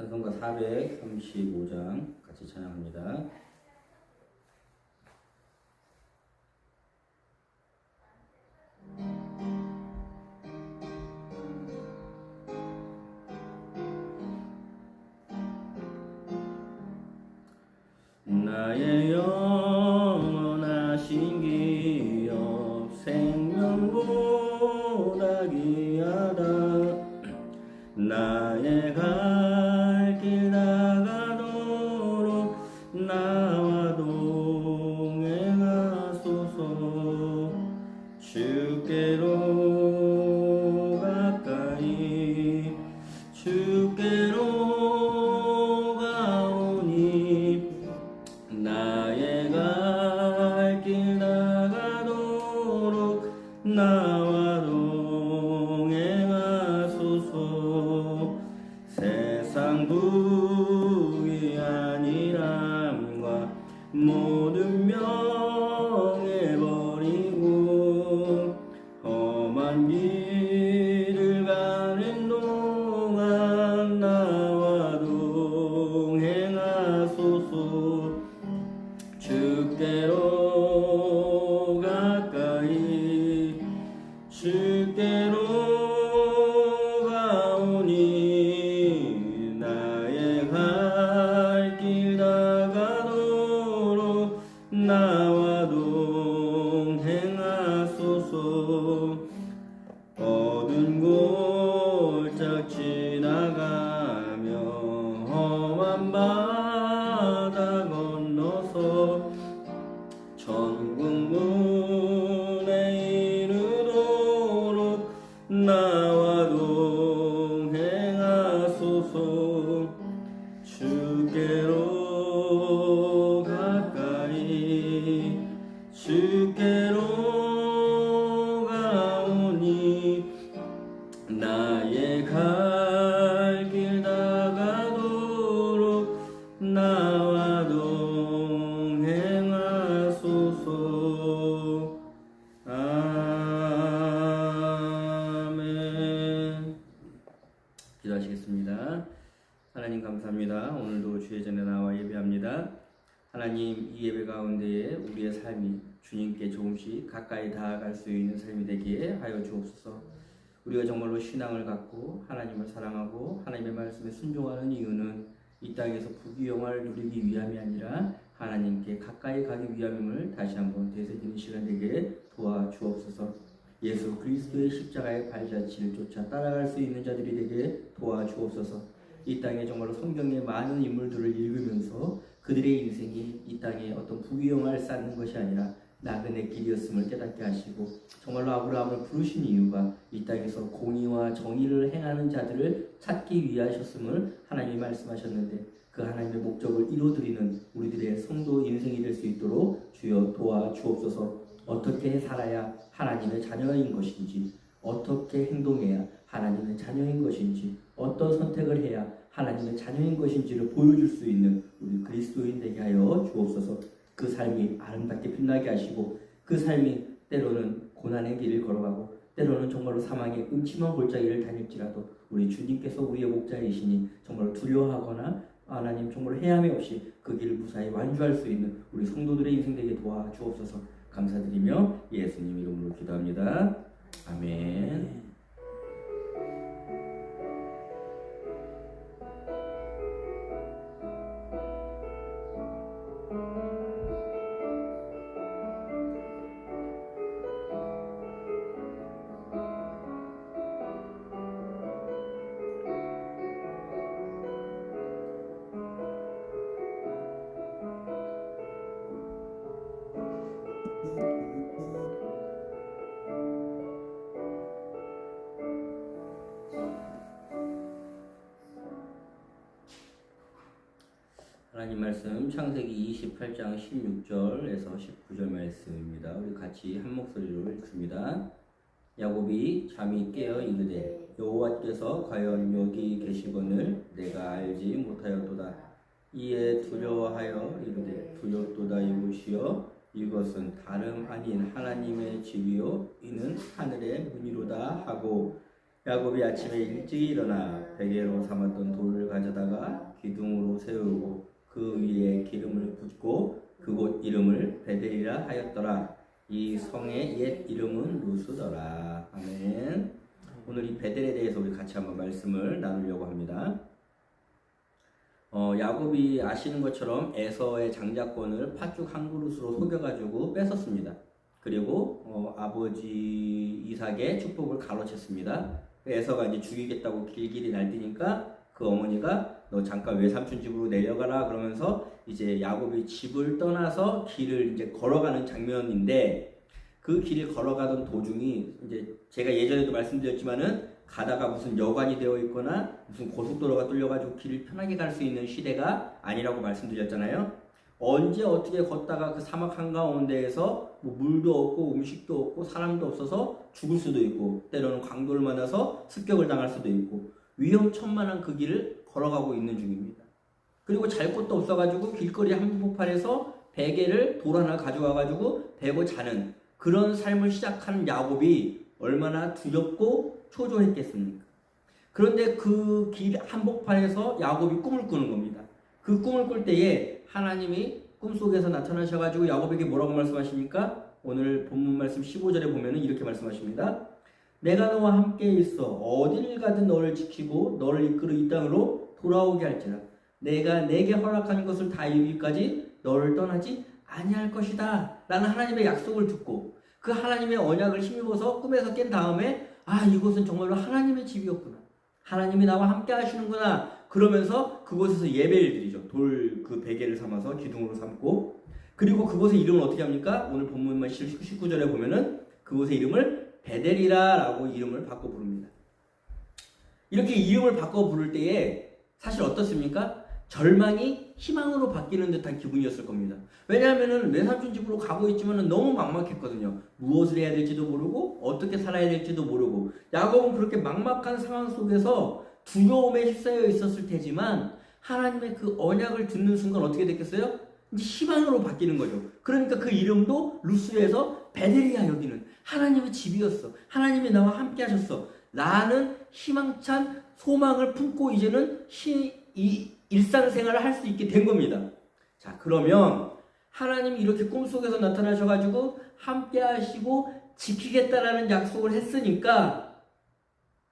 찬송가 435장 같이 찬양합니다. 나의 영원하신 기업 생명보다 귀하다. 나의 갈 길 나가도록 나와 동행하소서. 주께로 가까이 주께로 가오니 나의 갈 길 나가도록 나와 동행하소서. 세상 부귀한 일함과 모든 명예 버리고 험한 길을 가는 동안 나와 동행하소서. 주께로 가까이 주께로 가오니 나의 갈 길 나가도록 나와 동행하소서. 어두운 골짝 지나가며 험한 바다 건너서 천국 문에 이르도록 나와 동행하소서. 주께로 가까이 주께로 가오니 나의 갈 길 나가도록 나와 동행하소서. 아멘. 기도하시겠습니다. 하나님 감사합니다. 오늘도 주의 전에 나와 예배합니다. 하나님, 이 예배 가운데에 우리의 삶이 주님께 조금씩 가까이 다가갈 수 있는 삶이 되기에 하여 주옵소서. 우리가 정말로 신앙을 갖고 하나님을 사랑하고 하나님의 말씀에 순종하는 이유는 이 땅에서 부귀영화를 누리기 위함이 아니라 하나님께 가까이 가기 위함임을 다시 한번 되새기는 시간 되게 도와주옵소서. 예수 그리스도의 십자가의 발자취를 쫓아 따라갈 수 있는 자들이 되게 도와주옵소서. 이 땅에 정말로 성경의 많은 인물들을 읽으면서 그들의 인생이 이 땅에 어떤 부귀영화를 쌓는 것이 아니라 나그네 길이었음을 깨닫게 하시고, 정말로 아브라함을 부르신 이유가 이 땅에서 공의와 정의를 행하는 자들을 찾기 위하셨음을 하나님이 말씀하셨는데, 그 하나님의 목적을 이루어드리는 우리들의 성도 인생이 될 수 있도록 주여 도와주옵소서. 어떻게 살아야 하나님의 자녀인 것인지, 어떻게 행동해야 하나님의 자녀인 것인지, 어떤 선택을 해야 하나님의 자녀인 것인지를 보여줄 수 있는 우리 그리스도인 되게 하여 주옵소서. 그 삶이 아름답게 빛나게 하시고, 그 삶이 때로는 고난의 길을 걸어가고 때로는 정말로 사망의 음침한 골짜기를 다닐지라도 우리 주님께서 우리의 목자이시니 정말 두려워하거나 하나님 정말 헤함이 없이 그 길을 무사히 완주할 수 있는 우리 성도들의 인생 되게 도와주옵소서. 감사드리며 예수님 이름으로 기도합니다. 아멘. 하나님 말씀 창세기 28장 16절에서 19절 말씀입니다. 우리 같이 한 목소리로 읽습니다. 야곱이 잠이 깨어 이르되 여호와께서 과연 여기 계시거늘 내가 알지 못하였도다. 이에 두려워하여 이르되 두렵도다. 이곳이여 이것은 다름 아닌 하나님의 집이요 이는 하늘의 문이로다 하고 야곱이 아침에 일찍 일어나 베개로 삼았던 돌을 가져다가 기둥으로 세우고 그 위에 기름을 붓고 그곳 이름을 베델이라 하였더라. 이 성의 옛 이름은 루스더라. 아멘. 오늘 이 베델에 대해서 우리 같이 한번 말씀을 나누려고 합니다. 야곱이 아시는 것처럼 에서의 장자권을 팥죽 한 그릇으로 속여가지고 뺏었습니다. 그리고 아버지 이삭의 축복을 가로챘습니다. 에서가 이제 죽이겠다고 길길이 날뛰니까 그 어머니가 너 잠깐 외삼촌 집으로 내려가라 그러면서 이제 야곱이 집을 떠나서 길을 이제 걸어가는 장면인데, 그 길을 걸어가던 도중이 이제 제가 예전에도 말씀드렸지만은 가다가 무슨 여관이 되어 있거나 무슨 고속도로가 뚫려가지고 길을 편하게 갈 수 있는 시대가 아니라고 말씀드렸잖아요. 언제 어떻게 걷다가 그 사막 한가운데에서 뭐 물도 없고 음식도 없고 사람도 없어서 죽을 수도 있고, 때로는 강도를 만나서 습격을 당할 수도 있고 위험천만한 그 길을 걸어가고 있는 중입니다. 그리고 잘 곳도 없어가지고 길거리 한복판에서 베개를 돌 하나 가져와가지고 베고 자는 그런 삶을 시작한 야곱이 얼마나 두렵고 초조했겠습니까? 그런데 그 길 한복판에서 야곱이 꿈을 꾸는 겁니다. 그 꿈을 꿀 때에 하나님이 꿈속에서 나타나셔가지고 야곱에게 뭐라고 말씀하십니까? 오늘 본문 말씀 15절에 보면은 이렇게 말씀하십니다. 내가 너와 함께 있어 어디를 가든 너를 지키고 너를 이끌어 이 땅으로 돌아오게 할지라. 내가 내게 허락하는 것을 다 이루기까지 너를 떠나지 아니할 것이다 라는 하나님의 약속을 듣고 그 하나님의 언약을 힘입어서 꿈에서 깬 다음에 이곳은 정말로 하나님의 집이었구나, 하나님이 나와 함께 하시는구나 그러면서 그곳에서 예배를 드리죠. 돌 그 베개를 삼아서 기둥으로 삼고, 그리고 그곳의 이름을 어떻게 합니까? 오늘 본문만 19절에 보면은 그곳의 이름을 베델이라 라고 이름을 바꿔 부릅니다. 이렇게 이름을 바꿔 부를 때에 사실 어떻습니까? 절망이 희망으로 바뀌는 듯한 기분이었을 겁니다. 왜냐하면은 외삼촌 집으로 가고 있지만은 너무 막막했거든요. 무엇을 해야 될지도 모르고 어떻게 살아야 될지도 모르고, 야곱은 그렇게 막막한 상황 속에서 두려움에 휩싸여 있었을 테지만 하나님의 그 언약을 듣는 순간 어떻게 됐겠어요? 이제 희망으로 바뀌는 거죠. 그러니까 그 이름도 루스에서 베델이야, 여기는 하나님의 집이었어, 하나님이 나와 함께 하셨어 라는 희망찬 소망을 품고 이제는 일상생활을 할 수 있게 된 겁니다. 자, 그러면 하나님이 이렇게 꿈속에서 나타나셔가지고 함께 하시고 지키겠다라는 약속을 했으니까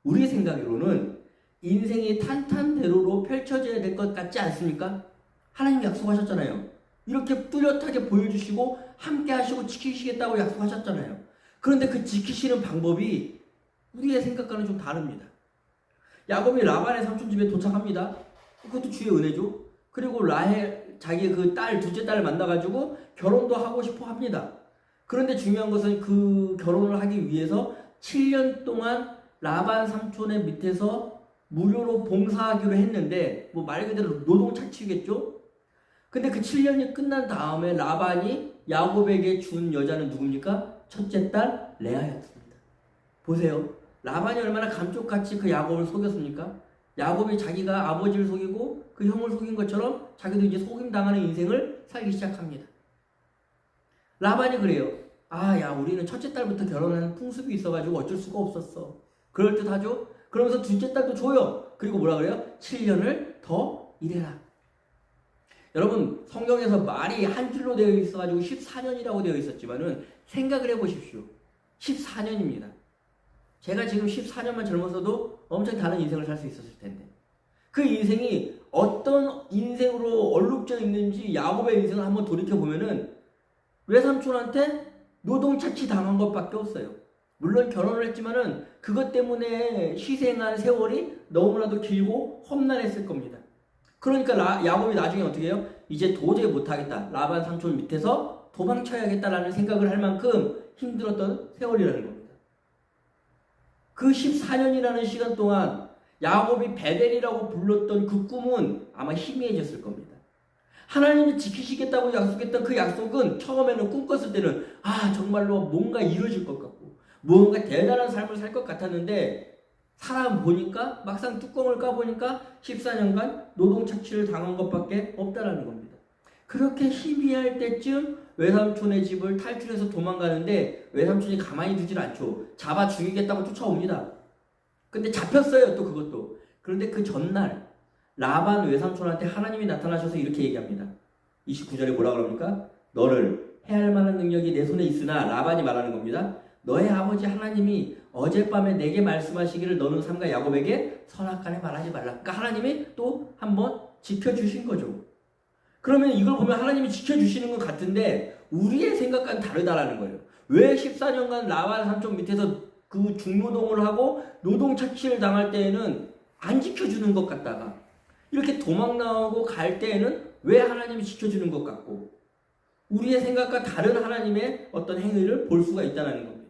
우리 생각으로는 인생이 탄탄대로로 펼쳐져야 될 것 같지 않습니까? 하나님 약속하셨잖아요. 이렇게 뚜렷하게 보여주시고 함께 하시고 지키시겠다고 약속하셨잖아요. 그런데 그 지키시는 방법이 우리의 생각과는 좀 다릅니다. 야곱이 라반의 삼촌 집에 도착합니다. 그것도 주의 은혜죠. 그리고 라헬, 자기의 그 딸, 둘째 딸을 만나가지고 결혼도 하고 싶어 합니다. 그런데 중요한 것은 그 결혼을 하기 위해서 7년 동안 라반 삼촌의 밑에서 무료로 봉사하기로 했는데, 뭐 말 그대로 노동착취겠죠? 근데 그 7년이 끝난 다음에 라반이 야곱에게 준 여자는 누굽니까? 첫째 딸 레아였습니다. 보세요. 라반이 얼마나 감쪽같이 그 야곱을 속였습니까? 야곱이 자기가 아버지를 속이고 그 형을 속인 것처럼 자기도 이제 속임당하는 인생을 살기 시작합니다. 라반이 그래요. 야, 우리는 첫째 딸부터 결혼하는 풍습이 있어가지고 어쩔 수가 없었어. 그럴듯하죠? 그러면서 둘째 딸도 줘요. 그리고 뭐라 그래요? 7년을 더 일해라. 여러분, 성경에서 말이 한 줄로 되어 있어가지고 14년이라고 되어 있었지만은 생각을 해보십시오. 14년입니다. 제가 지금 14년만 젊었어도 엄청 다른 인생을 살 수 있었을 텐데, 그 인생이 어떤 인생으로 얼룩져 있는지 야곱의 인생을 한번 돌이켜보면은 외삼촌한테 노동착취 당한 것밖에 없어요. 물론 결혼을 했지만은 그것 때문에 희생한 세월이 너무나도 길고 험난했을 겁니다. 그러니까 야곱이 나중에 어떻게 해요? 이제 도저히 못하겠다, 라반 삼촌 밑에서 도망쳐야겠다라는 생각을 할 만큼 힘들었던 세월이라는 겁니다. 그 14년이라는 시간 동안 야곱이 베델이라고 불렀던 그 꿈은 아마 희미해졌을 겁니다. 하나님이 지키시겠다고 약속했던 그 약속은 처음에는 꿈꿨을 때는 정말로 뭔가 이루어질 것 같고 뭔가 대단한 삶을 살 것 같았는데, 살아보니까 막상 뚜껑을 까보니까 14년간 노동착취를 당한 것밖에 없다라는 겁니다. 그렇게 희미할 때쯤 외삼촌의 집을 탈출해서 도망가는데 외삼촌이 가만히 두질 않죠. 잡아 죽이겠다고 쫓아옵니다. 근데 잡혔어요, 또 그것도. 그런데 그 전날 라반 외삼촌한테 하나님이 나타나셔서 이렇게 얘기합니다. 29절에 뭐라 그럽니까? 너를 해할 만한 능력이 내 손에 있으나, 라반이 말하는 겁니다. 너의 아버지 하나님이 어젯밤에 내게 말씀하시기를 너는 삼가 야곱에게 선악간에 말하지 말라. 그러니까 하나님이 또 한번 지켜주신 거죠. 그러면 이걸 보면 하나님이 지켜주시는 것 같은데 우리의 생각과는 다르다라는 거예요. 왜 14년간 라반 삼촌 밑에서 그 중노동을 하고 노동 착취를 당할 때에는 안 지켜주는 것 같다가 이렇게 도망 나오고 갈 때에는 왜 하나님이 지켜주는 것 같고, 우리의 생각과 다른 하나님의 어떤 행위를 볼 수가 있다는 겁니다.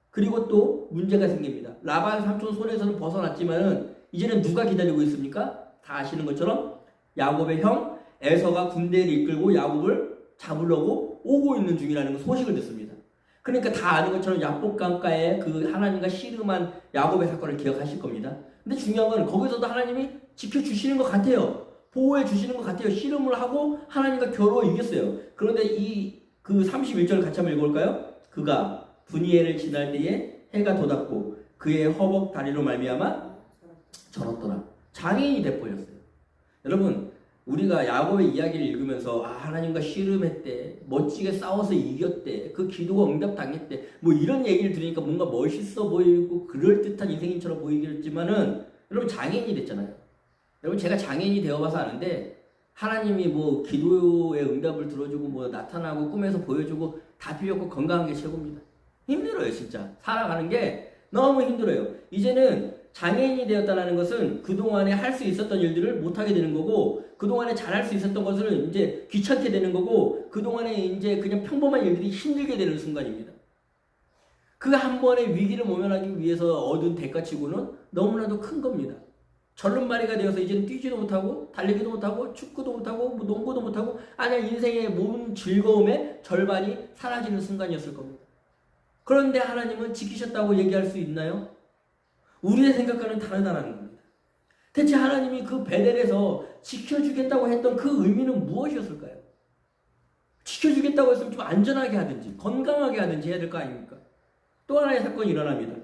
그리고 또 문제가 생깁니다. 라반 삼촌 손에서는 벗어났지만은 이제는 누가 기다리고 있습니까? 다 아시는 것처럼 야곱의 형 에서가 군대를 이끌고 야곱을 잡으려고 오고 있는 중이라는 소식을 듣습니다. 그러니까 다 아는 것처럼 야복강가에 그 하나님과 씨름한 야곱의 사건을 기억하실 겁니다. 근데 중요한 건 거기서도 하나님이 지켜주시는 것 같아요. 보호해 주시는 것 같아요. 씨름을 하고 하나님과 겨루어 이겼어요. 그런데 그 31절 같이 한번 읽어볼까요? 그가 분이엘을 지날 때에 해가 돋았고 그의 허벅 다리로 말미암아 절었더라. 장애인이 돼버렸어요. 여러분, 우리가 야곱의 이야기를 읽으면서 하나님과 씨름했대, 멋지게 싸워서 이겼대, 그 기도가 응답당했대, 뭐 이런 얘기를 들으니까 뭔가 멋있어 보이고 그럴듯한 인생인처럼 보이겠지만은 여러분, 장애인이 됐잖아요. 여러분, 제가 장애인이 되어봐서 아는데 하나님이 뭐 기도의 응답을 들어주고 뭐 나타나고 꿈에서 보여주고 다 필요 없고 건강한 게 최고입니다. 힘들어요, 진짜. 살아가는 게 너무 힘들어요. 이제는 장애인이 되었다는 것은 그동안에 할 수 있었던 일들을 못하게 되는 거고, 그동안에 잘할 수 있었던 것을 이제 귀찮게 되는 거고, 그동안에 이제 그냥 평범한 일들이 힘들게 되는 순간입니다. 그 한 번의 위기를 모면하기 위해서 얻은 대가치고는 너무나도 큰 겁니다. 절름발이가 되어서 이제는 뛰지도 못하고 달리기도 못하고 축구도 못하고 뭐 농구도 못하고, 아니야, 인생의 모든 즐거움의 절반이 사라지는 순간이었을 겁니다. 그런데 하나님은 지키셨다고 얘기할 수 있나요? 우리의 생각과는 다르다는 겁니다. 대체 하나님이 그 베델에서 지켜주겠다고 했던 그 의미는 무엇이었을까요? 지켜주겠다고 했으면 좀 안전하게 하든지 건강하게 하든지 해야 될 거 아닙니까? 또 하나의 사건이 일어납니다.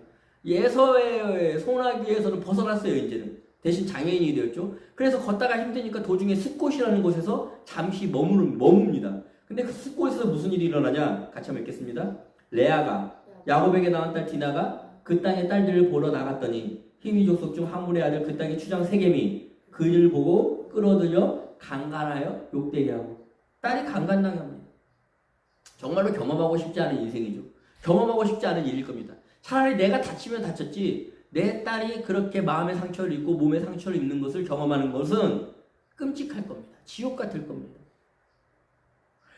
예서의 소나기에서는 벗어났어요. 이제는 대신 장애인이 되었죠. 그래서 걷다가 힘드니까 도중에 숫곳이라는 곳에서 잠시 머뭅니다. 근데 그 숫곳에서 무슨 일이 일어나냐? 같이 한번 읽겠습니다. 레아가 야곱에게 낳은 딸 디나가 그 땅의 딸들을 보러 나갔더니 히위 족속 중 하물의 아들 그 땅의 추장 세겜이 그를 보고 끌어들여 강간하여 욕되게 하고, 딸이 강간당합니다. 정말로 경험하고 싶지 않은 인생이죠. 경험하고 싶지 않은 일일 겁니다. 차라리 내가 다치면 다쳤지 내 딸이 그렇게 마음의 상처를 입고 몸의 상처를 입는 것을 경험하는 것은 끔찍할 겁니다. 지옥 같을 겁니다.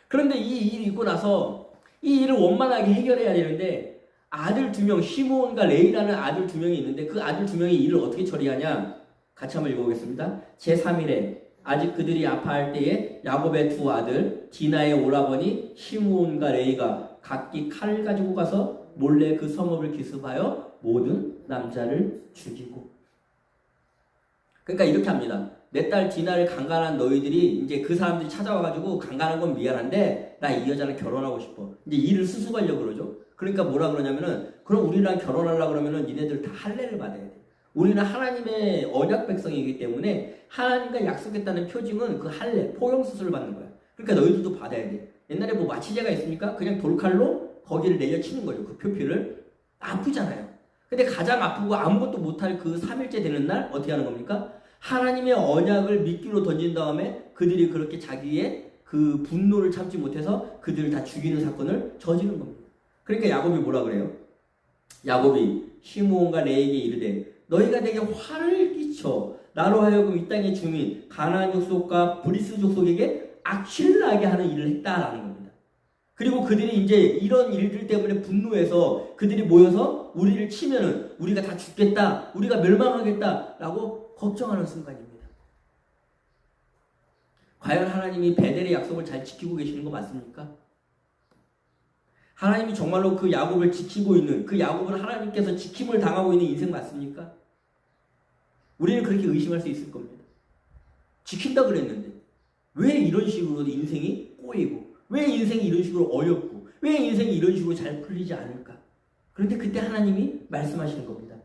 그런데 이 일이 있고 나서 이 일을 원만하게 해결해야 되는데, 아들 2명, 시므온과 레이라는 아들 2명이 있는데 그 아들 2명이 일을 어떻게 처리하냐? 같이 한번 읽어보겠습니다. 제3일에 아직 그들이 아파할 때에 야곱의 2 아들 디나의 오라버니 시므온과 레이가 각기 칼을 가지고 가서 몰래 그 성읍을 기습하여 모든 남자를 죽이고. 그러니까 이렇게 합니다. 내 딸 디나를 강간한 너희들이 이제 그 사람들이 찾아와가지고 강간한 건 미안한데 나 이 여자랑 결혼하고 싶어. 이제 일을 수습하려고 그러죠. 그러니까 뭐라 그러냐면은, 그럼 우리랑 결혼하려고 그러면은 니네들 다 할례를 받아야 돼. 우리는 하나님의 언약 백성이기 때문에 하나님과 약속했다는 표징은 그 할례, 포용수술을 받는 거야. 그러니까 너희들도 받아야 돼. 옛날에 뭐 마취제가 있습니까? 그냥 돌칼로 거기를 내려치는 거죠. 그 표피를. 아프잖아요. 근데 가장 아프고 아무것도 못할 그 3일째 되는 날 어떻게 하는 겁니까? 하나님의 언약을 미끼로 던진 다음에 그들이 그렇게 자기의 그 분노를 참지 못해서 그들을 다 죽이는 사건을 저지른 겁니다. 그러니까 야곱이 뭐라 그래요? 야곱이 시므온과 레에게 이르되 너희가 내게 화를 끼쳐 나로 하여금 이 땅의 주민 가나안 족속과 브리스 족속에게 악취를 나게 하는 일을 했다라는 겁니다. 그리고 그들이 이제 이런 일들 때문에 분노해서 그들이 모여서 우리를 치면은 우리가 다 죽겠다, 우리가 멸망하겠다라고 걱정하는 순간입니다. 과연 하나님이 베델의 약속을 잘 지키고 계시는 거 맞습니까? 하나님이 정말로 그 야곱을 지키고 있는, 그 야곱을 하나님께서 지킴을 당하고 있는 인생 맞습니까? 우리는 그렇게 의심할 수 있을 겁니다. 지킨다 그랬는데 왜 이런 식으로 인생이 꼬이고, 왜 인생이 이런 식으로 어렵고, 왜 인생이 이런 식으로 잘 풀리지 않을까? 그런데 그때 하나님이 말씀하시는 겁니다.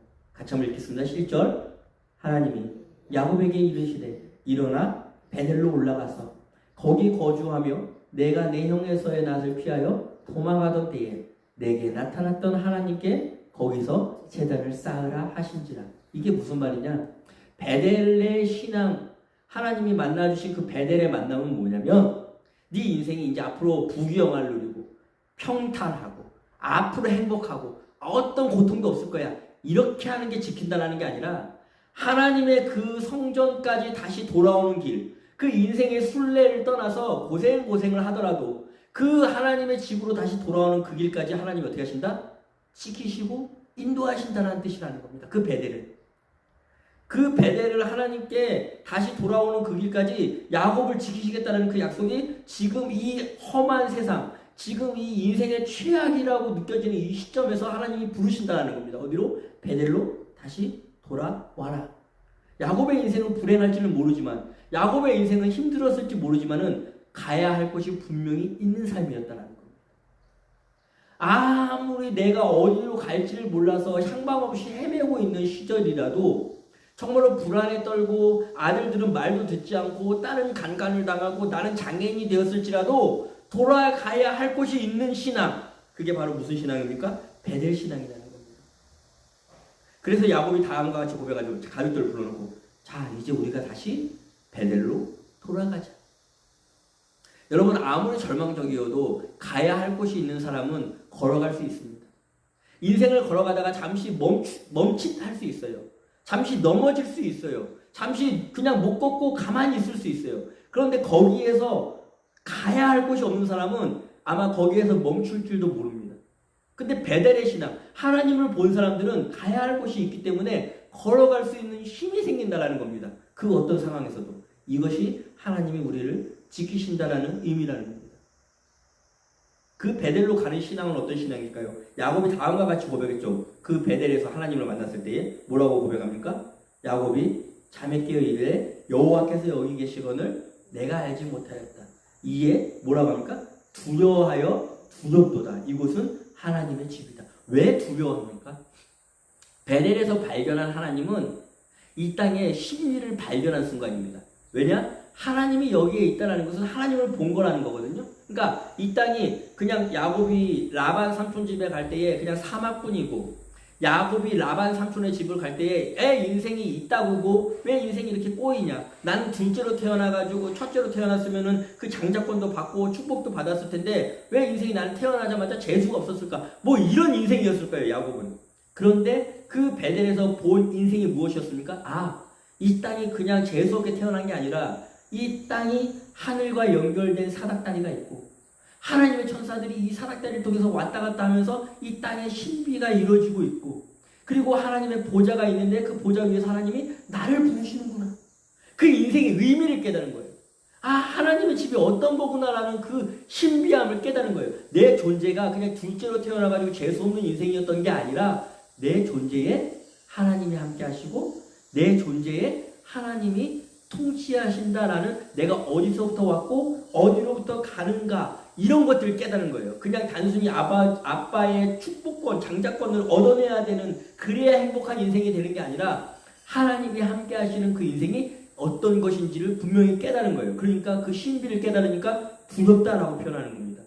같이 한번 읽겠습니다. 7절. 하나님이 야곱에게 이르시되 일어나 베델로 올라가서 거기 거주하며 내가 내 형에서의 낯을 피하여 도망하던 때에 내게 나타났던 하나님께 거기서 제단을 쌓으라 하신지라. 이게 무슨 말이냐? 베델의 신앙, 하나님이 만나주신 그 베델의 만남은 뭐냐면 네 인생이 이제 앞으로 부귀영화를 누리고 평탄하고 앞으로 행복하고 어떤 고통도 없을 거야. 이렇게 하는 게 지킨다라는 게 아니라 하나님의 그 성전까지 다시 돌아오는 길, 그 인생의 순례를 떠나서 고생을 하더라도 그 하나님의 집으로 다시 돌아오는 그 길까지 하나님이 어떻게 하신다? 지키시고 인도하신다는 뜻이라는 겁니다. 그 베델을. 그 베델을 하나님께 다시 돌아오는 그 길까지 야곱을 지키시겠다는 그 약속이 지금 이 험한 세상, 지금 이 인생의 최악이라고 느껴지는 이 시점에서 하나님이 부르신다는 겁니다. 어디로? 베델로 다시 돌아와라. 야곱의 인생은 불행할지는 모르지만, 야곱의 인생은 힘들었을지 모르지만은 가야 할 곳이 분명히 있는 삶이었다는 겁니다. 아무리 내가 어디로 갈지를 몰라서 향방 없이 헤매고 있는 시절이라도 정말로 불안에 떨고 아들들은 말도 듣지 않고 딸은 간간을 당하고 나는 장애인이 되었을지라도 돌아가야 할 곳이 있는 신앙, 그게 바로 무슨 신앙입니까? 베델 신앙이라는 겁니다. 그래서 야곱이 다음과 같이 고백하죠. 가족들 불러놓고 자 이제 우리가 다시 베델로 돌아가자. 여러분 아무리 절망적이어도 가야 할 곳이 있는 사람은 걸어갈 수 있습니다. 인생을 걸어가다가 잠시 멈칫할 수 있어요. 잠시 넘어질 수 있어요. 잠시 그냥 못 걷고 가만히 있을 수 있어요. 그런데 거기에서 가야 할 곳이 없는 사람은 아마 거기에서 멈출 줄도 모릅니다. 근데 베델의 신앙, 하나님을 본 사람들은 가야 할 곳이 있기 때문에 걸어갈 수 있는 힘이 생긴다라는 겁니다. 그 어떤 상황에서도. 이것이 하나님이 우리를 지키신다라는 의미라는 겁니다. 그 베델로 가는 신앙은 어떤 신앙일까요? 야곱이 다음과 같이 고백했죠. 그 베델에서 하나님을 만났을 때에 뭐라고 고백합니까? 야곱이 잠에 깨어 이르되 여호와께서 여기 계시거늘 내가 알지 못하였다. 이에 뭐라고 합니까? 두려워하여 두렵도다. 이곳은 하나님의 집이다. 왜 두려워합니까? 베델에서 발견한 하나님은 이 땅의 심리를 발견한 순간입니다. 왜냐? 하나님이 여기에 있다는 것은 하나님을 본 거라는 거거든요. 그러니까 이 땅이 그냥 야곱이 라반 삼촌 집에 갈 때에 그냥 사막뿐이고, 야곱이 라반 삼촌의 집을 갈 때에 애 인생이 있다고 왜 인생이 이렇게 꼬이냐? 나는 둘째로 태어나가지고 첫째로 태어났으면은 그 장자권도 받고 축복도 받았을 텐데 왜 인생이 나는 태어나자마자 재수가 없었을까? 뭐 이런 인생이었을 거예요, 야곱은. 그런데 그 베델에서 본 인생이 무엇이었습니까? 아, 이 땅이 그냥 재수 없게 태어난 게 아니라 이 땅이 하늘과 연결된 사닥다리가 있고 하나님의 천사들이 이 사닥다리를 통해서 왔다 갔다 하면서 이 땅의 신비가 이루어지고 있고, 그리고 하나님의 보좌가 있는데 그 보좌 위에서 하나님이 나를 부르시는구나. 그 인생의 의미를 깨달은 거예요. 아, 하나님의 집이 어떤 거구나라는 그 신비함을 깨달은 거예요. 내 존재가 그냥 둘째로 태어나가지고 재수없는 인생이었던 게 아니라 내 존재에 하나님이 함께 하시고 내 존재에 하나님이 통치하신다라는, 내가 어디서부터 왔고 어디로부터 가는가, 이런 것들을 깨달은 거예요. 그냥 단순히 아빠의 축복권, 장자권을 얻어내야 되는, 그래야 행복한 인생이 되는 게 아니라 하나님이 함께 하시는 그 인생이 어떤 것인지를 분명히 깨달은 거예요. 그러니까 그 신비를 깨달으니까 두렵다라고 표현하는 겁니다.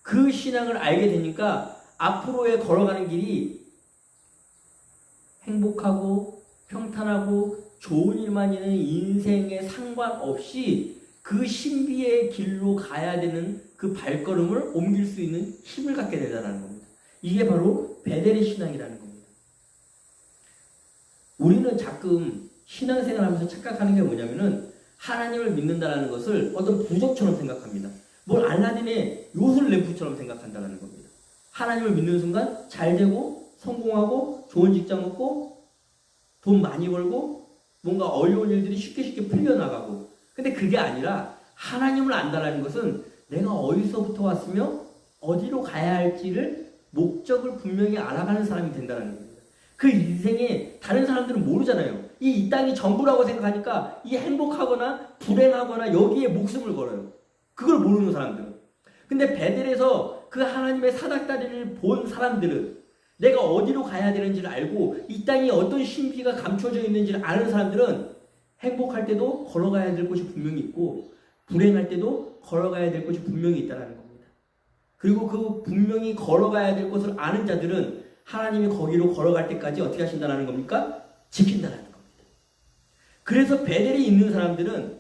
그 신앙을 알게 되니까 앞으로의 걸어가는 길이 행복하고 평탄하고 좋은 일만 있는 인생에 상관없이 그 신비의 길로 가야 되는 그 발걸음을 옮길 수 있는 힘을 갖게 되다는 겁니다. 이게 바로 베델의 신앙이라는 겁니다. 우리는 가끔 신앙생활 하면서 착각하는 게 뭐냐면은 하나님을 믿는다는 것을 어떤 부적처럼 생각합니다. 뭘 알라딘의 요술 램프처럼 생각한다는 겁니다. 하나님을 믿는 순간 잘 되고 성공하고 좋은 직장 얻고 돈 많이 벌고 뭔가 어려운 일들이 쉽게 풀려나가고, 근데 그게 아니라 하나님을 안다라는 것은 내가 어디서부터 왔으며 어디로 가야 할지를 목적을 분명히 알아가는 사람이 된다는 겁니다. 그 인생에 다른 사람들은 모르잖아요. 이 땅이 전부라고 생각하니까 이 행복하거나 불행하거나 여기에 목숨을 걸어요. 그걸 모르는 사람들은. 근데 베델에서 그 하나님의 사닥다리를 본 사람들은 내가 어디로 가야 되는지를 알고 이 땅에 어떤 신비가 감춰져 있는지를 아는 사람들은 행복할 때도 걸어가야 될 곳이 분명히 있고 불행할 때도 걸어가야 될 곳이 분명히 있다는 겁니다. 그리고 그 분명히 걸어가야 될 곳을 아는 자들은 하나님이 거기로 걸어갈 때까지 어떻게 하신다는 겁니까? 지킨다는 겁니다. 그래서 베델에 있는 사람들은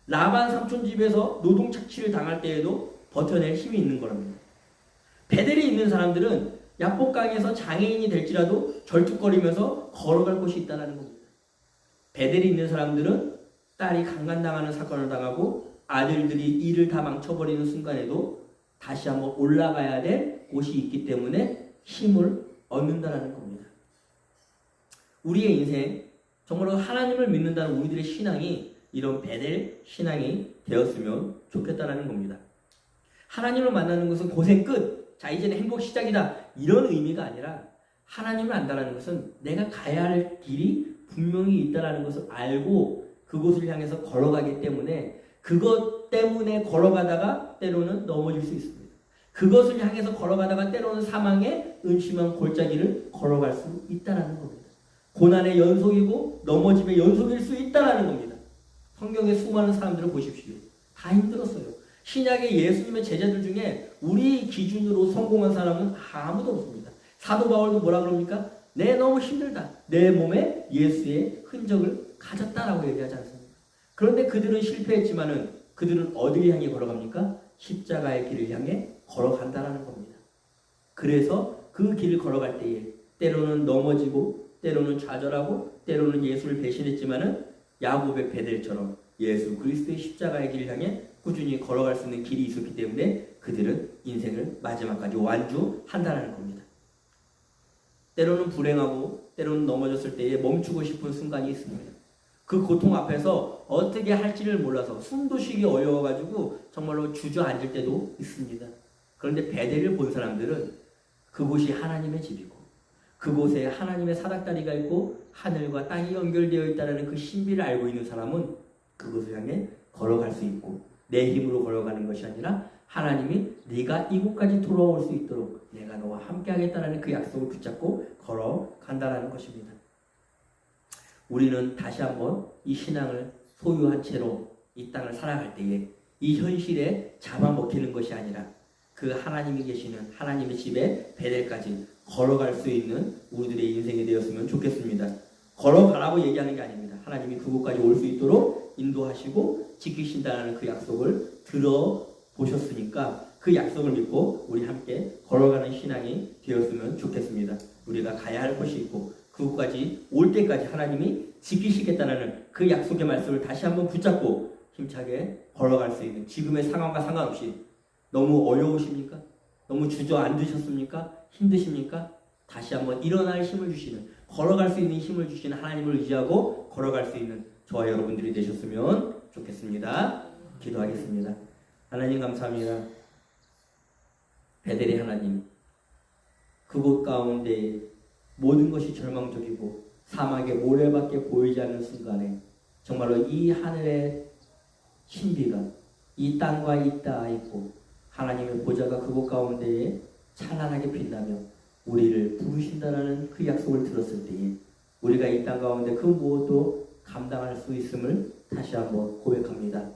라반 삼촌 집에서 노동 착취를 당할 때에도 버텨낼 힘이 있는 거랍니다. 베델에 있는 사람들은 야복강에서 장애인이 될지라도 절뚝거리면서 걸어갈 곳이 있다는 겁니다. 베델에 있는 사람들은 딸이 강간당하는 사건을 당하고 아들들이 일을 다 망쳐버리는 순간에도 다시 한번 올라가야 될 곳이 있기 때문에 힘을 얻는다는 겁니다. 우리의 인생, 정말로 하나님을 믿는다는 우리들의 신앙이 이런 베델 신앙이 되었으면 좋겠다는 겁니다. 하나님을 만나는 것은 고생 끝, 자 이제는 행복 시작이다, 이런 의미가 아니라 하나님을 안다는 것은 내가 가야 할 길이 분명히 있다는 것을 알고 그곳을 향해서 걸어가기 때문에 그것 때문에 걸어가다가 때로는 넘어질 수 있습니다. 그것을 향해서 걸어가다가 때로는 사망의 음침한 골짜기를 걸어갈 수 있다는 겁니다. 고난의 연속이고 넘어짐의 연속일 수 있다는 겁니다. 성경의 수많은 사람들을 보십시오. 다 힘들었어요. 신약의 예수님의 제자들 중에 우리 기준으로 성공한 사람은 아무도 없습니다. 사도 바울도 뭐라 그럽니까? 내 너무 힘들다. 내 몸에 예수의 흔적을 가졌다라고 얘기하지 않습니까? 그런데 그들은 실패했지만은 그들은 어디를 향해 걸어갑니까? 십자가의 길을 향해 걸어간다라는 겁니다. 그래서 그 길을 걸어갈 때에 때로는 넘어지고 때로는 좌절하고 때로는 예수를 배신했지만은 야곱의 베델처럼 예수 그리스도의 십자가의 길을 향해 꾸준히 걸어갈 수 있는 길이 있었기 때문에 그들은 인생을 마지막까지 완주한다는 겁니다. 때로는 불행하고 때로는 넘어졌을 때에 멈추고 싶은 순간이 있습니다. 그 고통 앞에서 어떻게 할지를 몰라서 숨도 쉬기 어려워가지고 정말로 주저앉을 때도 있습니다. 그런데 베델을 본 사람들은 그곳이 하나님의 집이고 그곳에 하나님의 사닥다리가 있고 하늘과 땅이 연결되어 있다는 그 신비를 알고 있는 사람은 그곳을 향해 걸어갈 수 있고 내 힘으로 걸어가는 것이 아니라 하나님이 네가 이곳까지 돌아올 수 있도록 내가 너와 함께 하겠다는 그 약속을 붙잡고 걸어간다는 것입니다. 우리는 다시 한번 이 신앙을 소유한 채로 이 땅을 살아갈 때에 이 현실에 잡아먹히는 것이 아니라 그 하나님이 계시는 하나님의 집에 베델까지 걸어갈 수 있는 우리들의 인생이 되었으면 좋겠습니다. 걸어가라고 얘기하는 게 아닙니다. 하나님이 그곳까지 올 수 있도록 인도하시고 지키신다는 그 약속을 들어보셨으니까 그 약속을 믿고 우리 함께 걸어가는 신앙이 되었으면 좋겠습니다. 우리가 가야 할 곳이 있고 그곳까지 올 때까지 하나님이 지키시겠다는 그 약속의 말씀을 다시 한번 붙잡고 힘차게 걸어갈 수 있는 지금의 상황과 상관없이 너무 어려우십니까? 너무 주저앉으셨습니까? 힘드십니까? 다시 한번 일어날 힘을 주시는 걸어갈 수 있는 힘을 주시는 하나님을 의지하고 걸어갈 수 있는 저와 여러분들이 되셨으면 좋겠습니다. 기도하겠습니다. 하나님 감사합니다. 베델의 하나님, 그곳 가운데 모든 것이 절망적이고 사막의 모래밖에 보이지 않는 순간에 정말로 이 하늘의 신비가 이 땅과 있다 있고 하나님의 보좌가 그곳 가운데에 찬란하게 빛나며 우리를 부르신다라는 그 약속을 들었을 때에 우리가 이 땅 가운데 그 무엇도 감당할 수 있음을 다시 한번 고백합니다.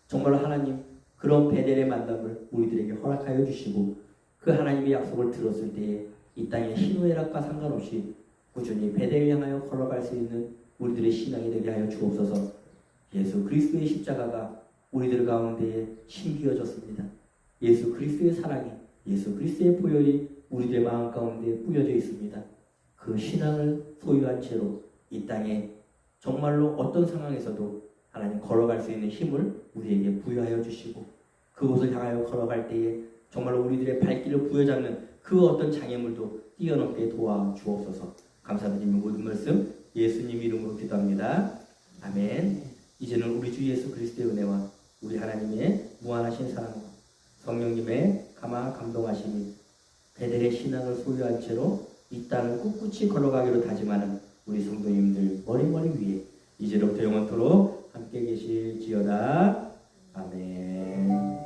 정말로 하나님 그런 베델의 만남을 우리들에게 허락하여 주시고 그 하나님의 약속을 들었을 때에 이 땅의 희노애락과 상관없이 꾸준히 베델을 향하여 걸어갈 수 있는 우리들의 신앙이 되게 하여 주옵소서. 예수 그리스도의 십자가가 우리들 가운데에 심기어졌습니다. 예수 그리스도의 사랑이 예수 그리스도의 보혈이 우리들의 마음 가운데 뿌여져 있습니다. 그 신앙을 소유한 채로 이 땅에 정말로 어떤 상황에서도 하나님 걸어갈 수 있는 힘을 우리에게 부여하여 주시고 그곳을 향하여 걸어갈 때에 정말로 우리들의 발길을 부여잡는 그 어떤 장애물도 뛰어넘게 도와주옵소서. 감사드리며 모든 말씀 예수님 이름으로 기도합니다. 아멘. 이제는 우리 주 예수 그리스도의 은혜와 우리 하나님의 무한하신 사랑과 성령님의 감동하심이 베델의 신앙을 소유한 채로 이 땅을 꿋꿋이 걸어가기로 다짐하는 우리 성도님들 머리머리 위에 이제로부터 영원토록 함께 계실지어다. 아멘.